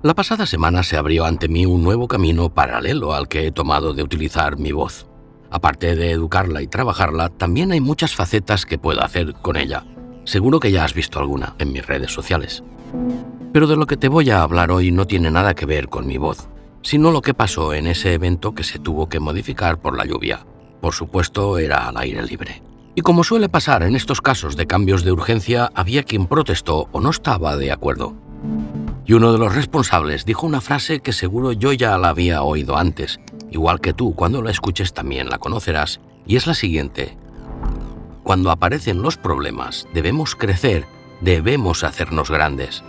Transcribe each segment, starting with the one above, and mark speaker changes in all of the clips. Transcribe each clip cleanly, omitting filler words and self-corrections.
Speaker 1: La pasada semana se abrió ante mí un nuevo camino paralelo al que he tomado de utilizar mi voz. Aparte de educarla y trabajarla, también hay muchas facetas que puedo hacer con ella. Seguro que ya has visto alguna en mis redes sociales. Pero de lo que te voy a hablar hoy no tiene nada que ver con mi voz, sino lo que pasó en ese evento que se tuvo que modificar por la lluvia. Por supuesto, era al aire libre. Y como suele pasar en estos casos de cambios de urgencia, había quien protestó o no estaba de acuerdo. Y uno de los responsables dijo una frase que seguro yo ya la había oído antes, igual que tú, cuando la escuches también la conocerás, y es la siguiente: cuando aparecen los problemas, debemos crecer, debemos hacernos grandes.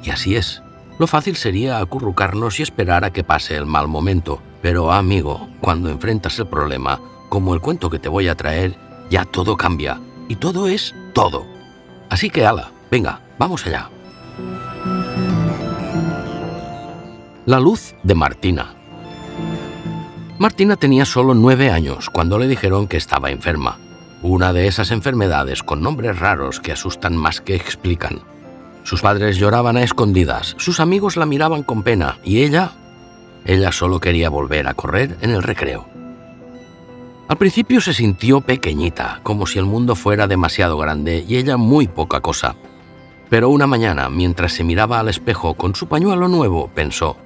Speaker 1: Y así es. Lo fácil sería acurrucarnos y esperar a que pase el mal momento, pero amigo, cuando enfrentas el problema, como el cuento que te voy a traer, ya todo cambia, y todo es todo. Así que ala, venga, vamos allá. La luz de Martina. Martina tenía solo 9 años cuando le dijeron que estaba enferma. Una de esas enfermedades con nombres raros que asustan más que explican. Sus padres lloraban a escondidas, sus amigos la miraban con pena y ella solo quería volver a correr en el recreo. Al principio se sintió pequeñita, como si el mundo fuera demasiado grande y ella muy poca cosa. Pero una mañana, mientras se miraba al espejo con su pañuelo nuevo, pensó: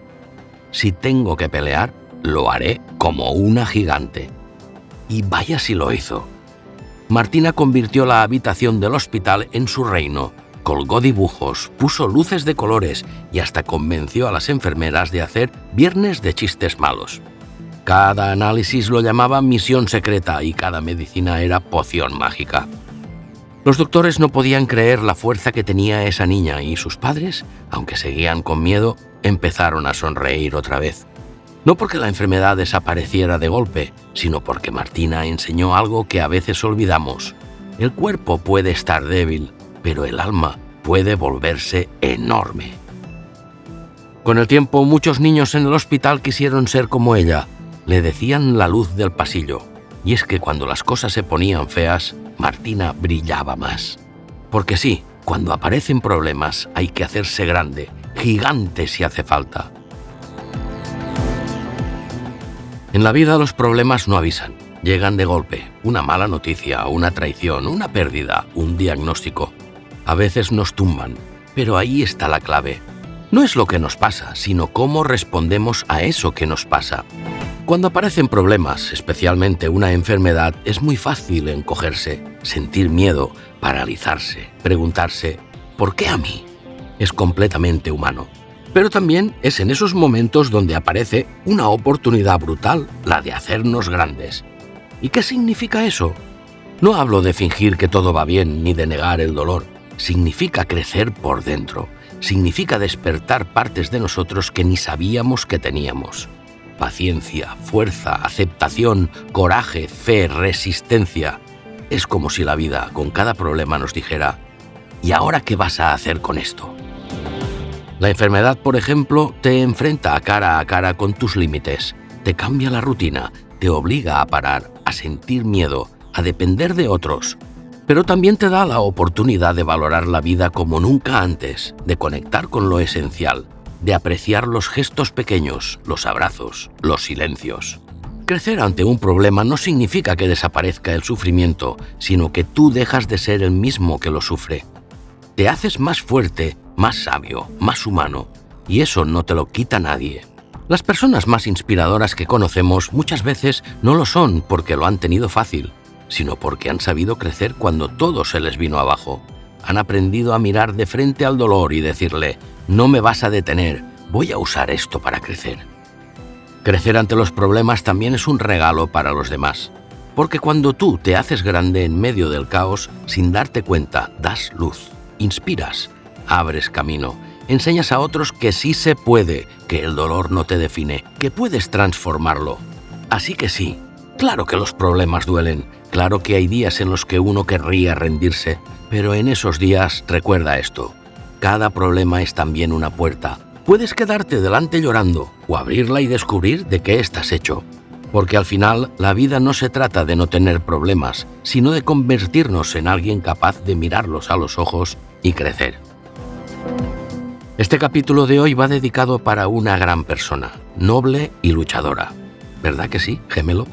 Speaker 1: si tengo que pelear, lo haré como una gigante. Y vaya si lo hizo. Martina convirtió la habitación del hospital en su reino, colgó dibujos, puso luces de colores y hasta convenció a las enfermeras de hacer viernes de chistes malos. Cada análisis lo llamaba misión secreta y cada medicina era poción mágica. Los doctores no podían creer la fuerza que tenía esa niña y sus padres, aunque seguían con miedo, empezaron a sonreír otra vez. No porque la enfermedad desapareciera de golpe, sino porque Martina enseñó algo que a veces olvidamos. El cuerpo puede estar débil, pero el alma puede volverse enorme. Con el tiempo, muchos niños en el hospital quisieron ser como ella. Le decían la luz del pasillo. Y es que cuando las cosas se ponían feas, Martina brillaba más. Porque sí, cuando aparecen problemas hay que hacerse grande, gigante si hace falta. En la vida los problemas no avisan, llegan de golpe. Una mala noticia, una traición, una pérdida, un diagnóstico. A veces nos tumban, pero ahí está la clave. No es lo que nos pasa, sino cómo respondemos a eso que nos pasa. Cuando aparecen problemas, especialmente una enfermedad, es muy fácil encogerse, sentir miedo, paralizarse, preguntarse: ¿por qué a mí? Es completamente humano. Pero también es en esos momentos donde aparece una oportunidad brutal, la de hacernos grandes. ¿Y qué significa eso? No hablo de fingir que todo va bien ni de negar el dolor. Significa crecer por dentro. Significa despertar partes de nosotros que ni sabíamos que teníamos. Paciencia, fuerza, aceptación, coraje, fe, resistencia. Es como si la vida, con cada problema, nos dijera: ¿y ahora qué vas a hacer con esto? La enfermedad, por ejemplo, te enfrenta a cara con tus límites, te cambia la rutina, te obliga a parar, a sentir miedo, a depender de otros. Pero también te da la oportunidad de valorar la vida como nunca antes, de conectar con lo esencial, de apreciar los gestos pequeños, los abrazos, los silencios. Crecer ante un problema no significa que desaparezca el sufrimiento, sino que tú dejas de ser el mismo que lo sufre. Te haces más fuerte, más sabio, más humano, y eso no te lo quita nadie. Las personas más inspiradoras que conocemos muchas veces no lo son porque lo han tenido fácil, sino porque han sabido crecer cuando todo se les vino abajo. Han aprendido a mirar de frente al dolor y decirle: no me vas a detener, voy a usar esto para crecer. Crecer ante los problemas también es un regalo para los demás, porque cuando tú te haces grande en medio del caos, sin darte cuenta, das luz, inspiras, abres camino, enseñas a otros que sí se puede, que el dolor no te define, que puedes transformarlo. Así que sí, claro que los problemas duelen, claro que hay días en los que uno querría rendirse, pero en esos días recuerda esto: cada problema es también una puerta. Puedes quedarte delante llorando o abrirla y descubrir de qué estás hecho. Porque al final la vida no se trata de no tener problemas, sino de convertirnos en alguien capaz de mirarlos a los ojos y crecer. Este capítulo de hoy va dedicado para una gran persona, noble y luchadora. ¿Verdad que sí, gemelo?